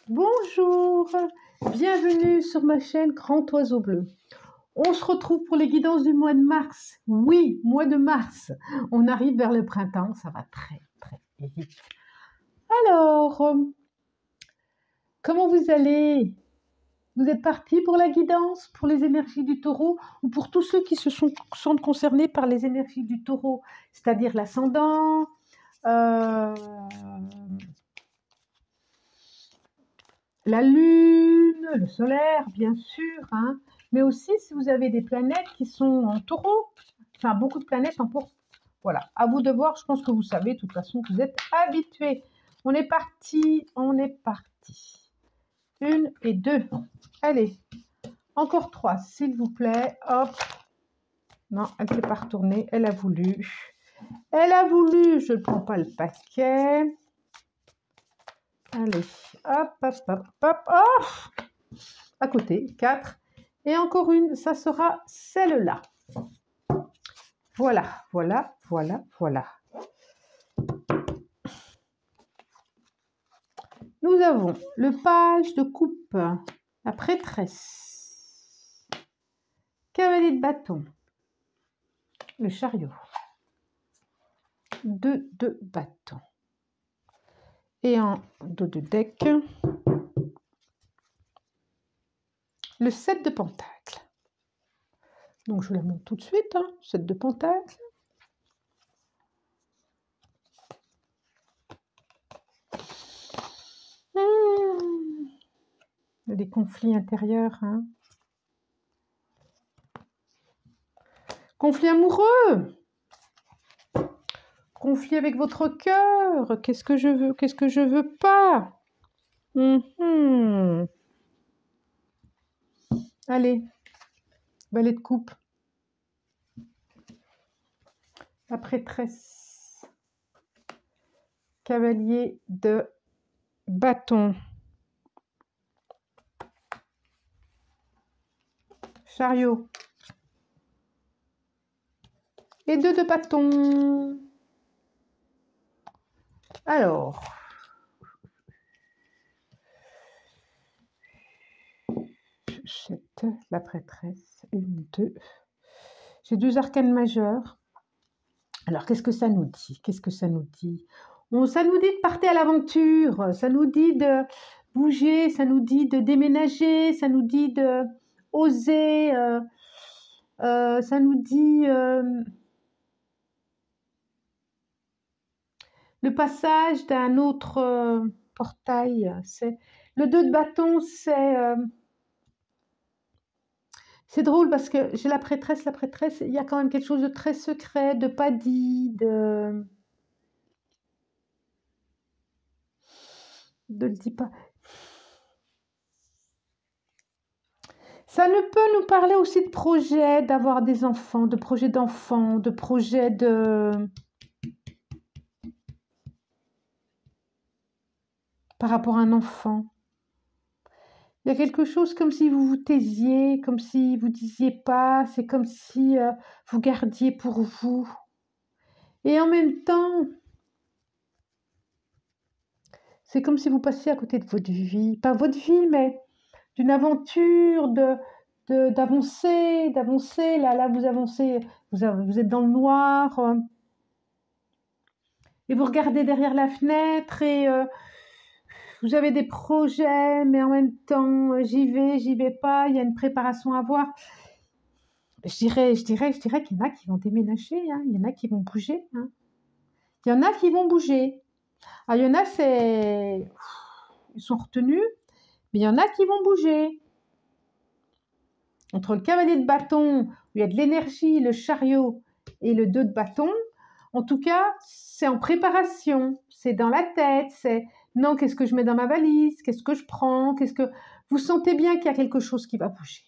Bonjour, bienvenue sur ma chaîne Grand Oiseau Bleu. On se retrouve pour les guidances du mois de mars. Oui, mois de mars. On arrive vers le printemps, ça va très vite. Alors, comment vous allez? Vous êtes partis pour la guidance, pour les énergies du taureau ou pour tous ceux qui se sentent concernés par les énergies du taureau, c'est-à-dire l'ascendant, la lune, le solaire, bien sûr, hein, mais aussi si vous avez des planètes qui sont en taureau, enfin beaucoup de planètes en taureau. Voilà, à vous de voir, je pense que vous savez, de toute façon, que vous êtes habitués. On est parti, on est parti. 1 et 2. Allez, encore 3, s'il vous plaît. Hop. Non, elle ne s'est pas retournée, elle a voulu. Elle a voulu, je ne prends pas le paquet. Allez, hop, hop, hop, hop, hop. À côté, 4. Et encore une, ça sera celle-là. Voilà, voilà, voilà, voilà. Nous avons le page de coupe, la prêtresse, cavalier de bâton, le chariot, 2 de bâton. Et en dos de deck, le 7 de pentacle. Donc je la montre tout de suite, hein, 7 de pentacle. Il y a des conflits intérieurs. Hein. Conflit amoureux. Conflit avec votre cœur. Qu'est-ce que je veux? Qu'est-ce que je veux pas? Allez. Valet de coupe. La prêtresse. Cavalier de bâton. Chariot. Et 2 de bâton. Alors. Jette la prêtresse. 1, 2. J'ai 2 arcanes majeures. Alors, qu'est-ce que ça nous dit? Qu'est-ce que ça nous dit? Ça nous dit de partir à l'aventure. Ça nous dit de bouger. Ça nous dit de déménager. Ça nous dit de oser. Ça nous dit le passage d'un autre portail. C'est le 2 de bâton, c'est drôle parce que j'ai la prêtresse, il y a quand même quelque chose de très secret, de pas dit, de le dis pas. Ça ne peut nous parler aussi de projets, d'avoir des enfants, de projets d'enfants, de projets de... par rapport à un enfant. Il y a quelque chose comme si vous vous taisiez, comme si vous disiez pas, c'est comme si vous gardiez pour vous. Et en même temps, c'est comme si vous passiez à côté de votre vie. Pas votre vie, mais d'une aventure, d'avancer. Là, vous avancez, vous êtes dans le noir. Et vous regardez derrière la fenêtre et vous avez des projets, mais en même temps, j'y vais pas, il y a une préparation à voir. Je dirais qu'il y en a qui vont déménager, hein. Il y en a qui vont bouger. Hein. Il y en a qui vont bouger. Alors, il y en a, ils sont retenus, mais il y en a qui vont bouger. Entre le cavalier de bâton, où il y a de l'énergie, le chariot et le 2 de bâton, en tout cas, c'est en préparation, c'est dans la tête, c'est non, qu'est-ce que je mets dans ma valise, qu'est-ce que je prends, vous sentez bien qu'il y a quelque chose qui va bouger.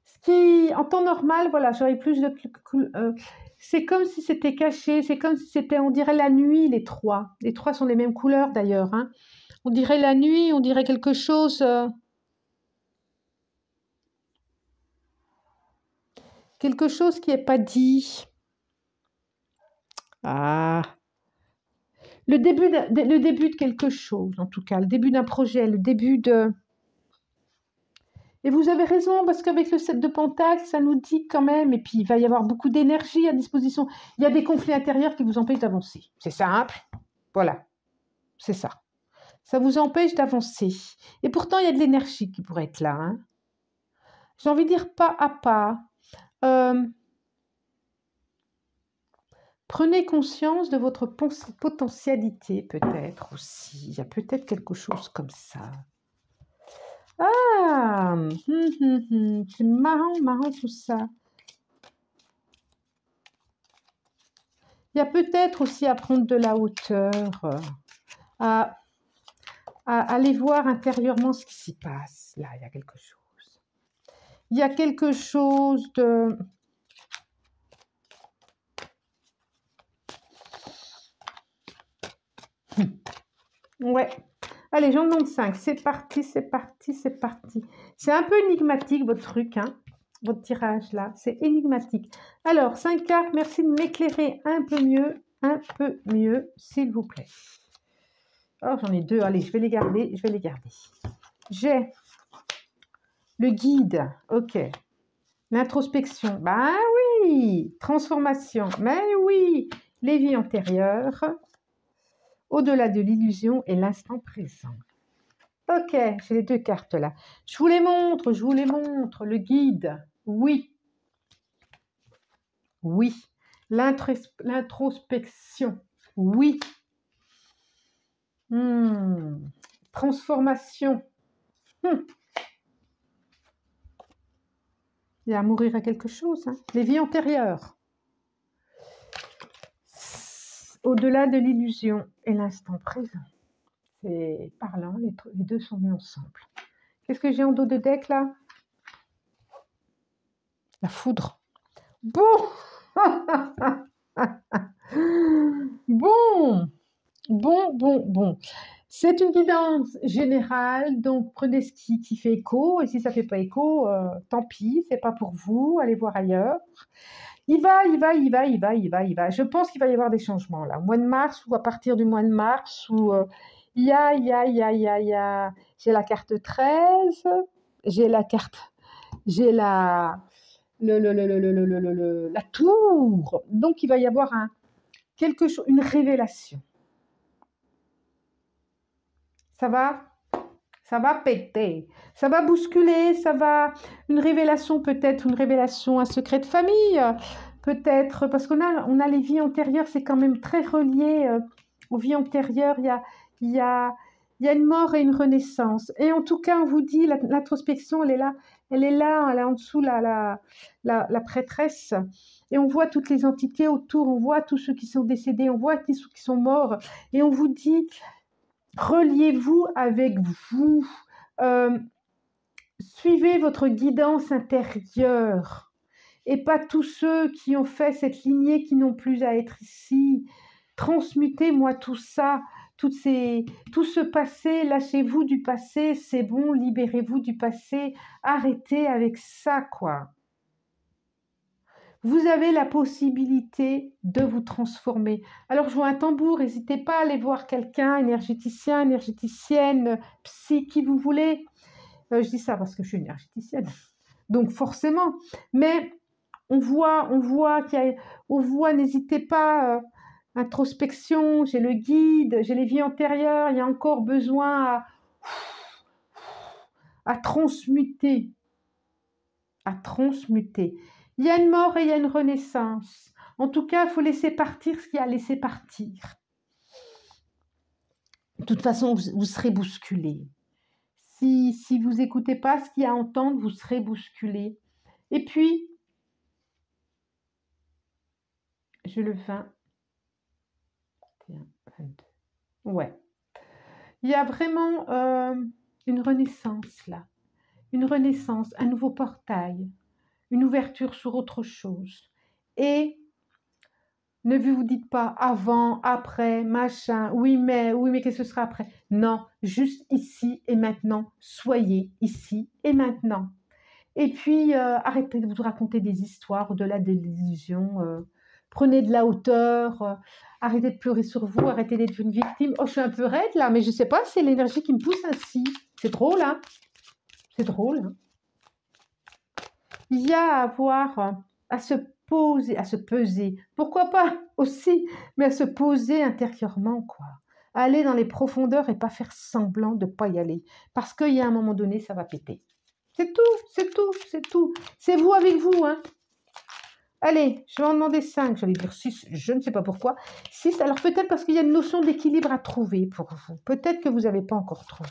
Ce qui, en temps normal, voilà, j'aurais plus de... c'est comme si c'était caché, c'est comme si c'était, on dirait la nuit, les 3. Les 3 sont les mêmes couleurs d'ailleurs. Hein. On dirait la nuit, on dirait quelque chose... quelque chose qui n'est pas dit. Ah, le début de quelque chose, en tout cas, le début d'un projet, le début de... Et vous avez raison, parce qu'avec le 7 de Pentacle, ça nous dit quand même, et puis il va y avoir beaucoup d'énergie à disposition. Il y a des conflits intérieurs qui vous empêchent d'avancer. C'est simple. Voilà, c'est ça. Ça vous empêche d'avancer. Et pourtant, il y a de l'énergie qui pourrait être là. Hein. J'ai envie de dire pas à pas. Prenez conscience de votre potentialité, peut-être aussi. Il y a peut-être quelque chose comme ça. Ah, c'est marrant, marrant tout ça. Il y a peut-être aussi à prendre de la hauteur, à aller voir intérieurement ce qui s'y passe. Là, il y a quelque chose. Il y a quelque chose de... Ouais. Allez, j'en demande 5. C'est parti, c'est parti, c'est parti. C'est un peu énigmatique, votre truc, hein, votre tirage, là. C'est énigmatique. Alors, 5 cartes, merci de m'éclairer un peu mieux, s'il vous plaît. Oh, j'en ai 2. Allez, je vais les garder, J'ai le guide, ok. L'introspection, ben oui. Transformation, mais oui. Les vies antérieures. Au-delà de l'illusion et l'instant présent. Ok, j'ai les 2 cartes là. Je vous les montre, Le guide, oui. Oui. L'introspection, oui. Transformation. Il y a à mourir à quelque chose. Hein. Les vies antérieures. Au-delà de l'illusion et l'instant présent. C'est parlant, les 2 sont mis ensemble. Qu'est-ce que j'ai en dos de deck là? La foudre. Bon. Bon. C'est une guidance générale, donc prenez ce qui fait écho, et si ça ne fait pas écho, tant pis, c'est pas pour vous, allez voir ailleurs. Il va. Je pense qu'il va y avoir des changements là, au mois de mars ou à partir du mois de mars, où il y a, j'ai la carte 13, j'ai la la tour, donc il va y avoir quelque chose, une révélation. Ça va péter, ça va bousculer, ça va... Une révélation peut-être, un secret de famille, peut-être, parce qu'on a les vies antérieures, c'est quand même très relié aux vies antérieures, il y a une mort et une renaissance. Et en tout cas, on vous dit, l'introspection, elle est là en dessous, la prêtresse, et on voit toutes les entités autour, on voit tous ceux qui sont décédés, on voit tous ceux qui sont morts, et on vous dit... Reliez-vous avec vous, suivez votre guidance intérieure et pas tous ceux qui ont fait cette lignée qui n'ont plus à être ici. Transmutez-moi tout ça, tout ce passé, lâchez-vous du passé, c'est bon, libérez-vous du passé, arrêtez avec ça, quoi. Vous avez la possibilité de vous transformer. Alors, je vois un tambour, n'hésitez pas à aller voir quelqu'un, énergéticien, énergéticienne, psy, qui vous voulez. Je dis ça parce que je suis énergéticienne, donc forcément. Mais on voit, n'hésitez pas, introspection, j'ai le guide, j'ai les vies antérieures, il y a encore besoin à transmuter. Il y a une mort et il y a une renaissance. En tout cas, il faut laisser partir ce qu'il y a à laisser partir. De toute façon, vous serez bousculé. Si vous n'écoutez pas ce qu'il y a à entendre, vous serez bousculé. Et puis, je le 20. 22. Ouais. Il y a vraiment une renaissance là. Une renaissance, un nouveau portail. Une ouverture sur autre chose. Et ne vous dites pas avant, après, machin, oui mais qu'est-ce que ce sera après? Non, juste ici et maintenant. Soyez ici et maintenant. Et puis, arrêtez de vous raconter des histoires au-delà des illusions. prenez de la hauteur, arrêtez de pleurer sur vous, arrêtez d'être une victime. Oh, je suis un peu raide là, mais je ne sais pas, c'est l'énergie qui me pousse ainsi. C'est drôle, hein? C'est drôle, hein? Il y a à avoir, à se poser, à se peser, pourquoi pas aussi, mais à se poser intérieurement, quoi. À aller dans les profondeurs et pas faire semblant de ne pas y aller. Parce qu'il y a un moment donné, ça va péter. C'est tout, c'est tout, c'est tout. C'est vous avec vous, hein. Allez, je vais en demander 5, j'allais dire 6, je ne sais pas pourquoi. 6, alors peut-être parce qu'il y a une notion d'équilibre à trouver pour vous. Peut-être que vous n'avez pas encore trouvé.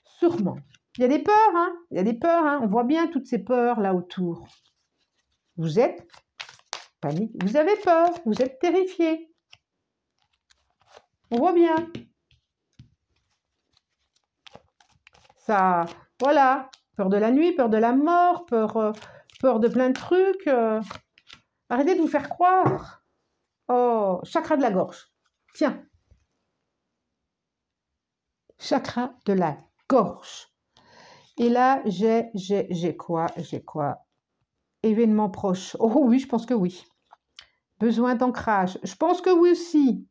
Sûrement. Il y a des peurs, hein. Il y a des peurs, hein. On voit bien toutes ces peurs là autour. Vous êtes panique, vous avez peur, vous êtes terrifié. On voit bien. Ça, voilà. Peur de la nuit, peur de la mort, peur de plein de trucs. Arrêtez de vous faire croire. Oh, chakra de la gorge. Tiens. Chakra de la gorge. Et là, j'ai quoi? J'ai quoi? Événement proche. Oh oui, je pense que oui. Besoin d'ancrage. Je pense que oui aussi.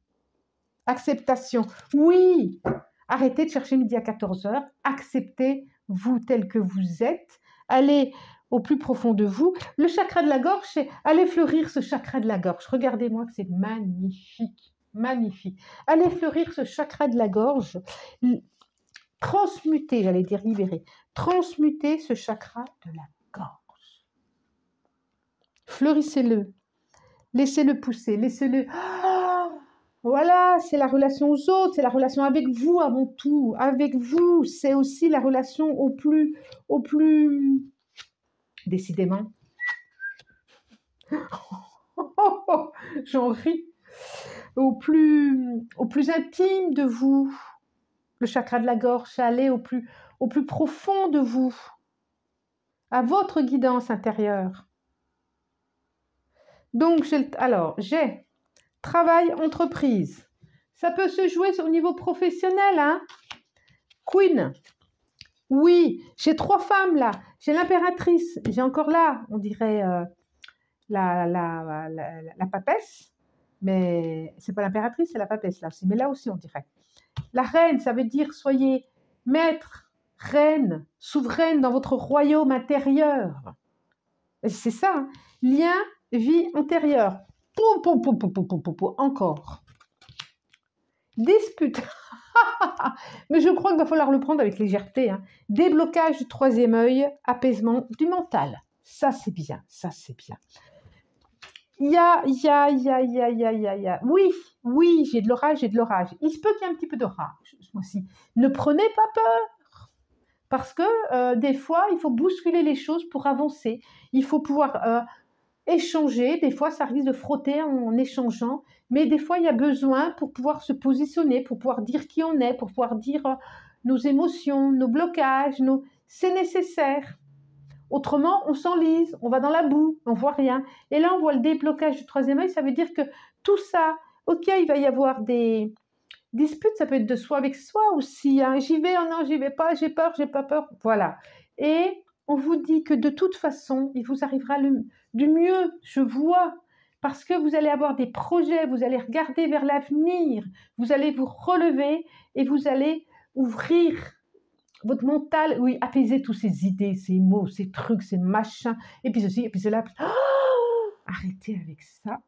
Acceptation. Oui. Arrêtez de chercher midi à 14 h. Acceptez-vous tel que vous êtes. Allez au plus profond de vous. Le chakra de la gorge, c'est allez fleurir ce chakra de la gorge. Regardez-moi que c'est magnifique. Magnifique. Allez fleurir ce chakra de la gorge. Transmuter, j'allais dire libérer. Transmuter ce chakra de la gorge. Fleurissez-le. Laissez-le pousser. Laissez-le... Voilà, c'est la relation aux autres, c'est la relation avec vous avant tout, avec vous, c'est aussi la relation au plus, décidément, j'en ris, au plus intime de vous, le chakra de la gorge, aller au plus profond de vous, à votre guidance intérieure. Donc, j'ai travail, entreprise. Ça peut se jouer au niveau professionnel, hein. Queen. Oui, j'ai 3 femmes là. J'ai l'impératrice. J'ai encore là, on dirait la papesse. Mais c'est pas l'impératrice, c'est la papesse là aussi. Mais là aussi, on dirait. La reine, ça veut dire soyez maître, reine, souveraine dans votre royaume intérieur. C'est ça, hein. Lien, vie antérieure. Encore. Dispute. Mais je crois qu'il va falloir le prendre avec légèreté. Hein. Déblocage du 3e œil, apaisement du mental. Ça, c'est bien. Ça, c'est bien. Oui, j'ai de l'orage, j'ai de l'orage. Il se peut qu'il y ait un petit peu d'orage ce mois-ci. Ne prenez pas peur. Parce que des fois, il faut bousculer les choses pour avancer. Il faut pouvoir échanger. Des fois, ça risque de frotter en échangeant. Mais des fois, il y a besoin pour pouvoir se positionner, pour pouvoir dire qui on est, pour pouvoir dire nos émotions, nos blocages. C'est nécessaire. Autrement, on s'enlise, on va dans la boue, on voit rien. Et là, on voit le déblocage du 3e œil. Ça veut dire que tout ça, ok, il va y avoir des disputes. Ça peut être de soi avec soi aussi. Hein. J'y vais, oh non, j'y vais pas, j'ai peur, j'ai pas peur. Voilà. Et on vous dit que de toute façon, il vous arrivera du mieux, je vois, parce que vous allez avoir des projets, vous allez regarder vers l'avenir, vous allez vous relever et vous allez ouvrir votre mental, oui, apaiser toutes ces idées, ces mots, ces trucs, ces machins, et puis ceci, et puis cela. Oh, arrêtez avec ça.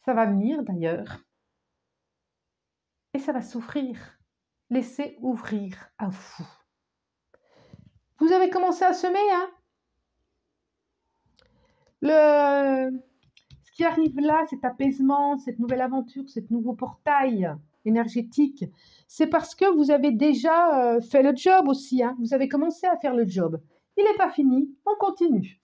Ça va venir d'ailleurs. Et ça va s'ouvrir. Laissez ouvrir à vous. Vous avez commencé à semer, hein? Ce qui arrive là, cet apaisement, cette nouvelle aventure, cet nouveau portail énergétique, c'est parce que vous avez déjà fait le job aussi. Hein? Vous avez commencé à faire le job. Il n'est pas fini, on continue.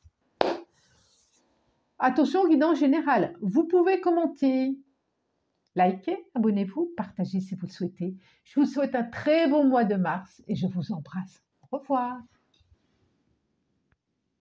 Attention, guidance générale. Vous pouvez commenter, liker, abonnez-vous, partagez si vous le souhaitez. Je vous souhaite un très bon mois de mars et je vous embrasse. Au revoir.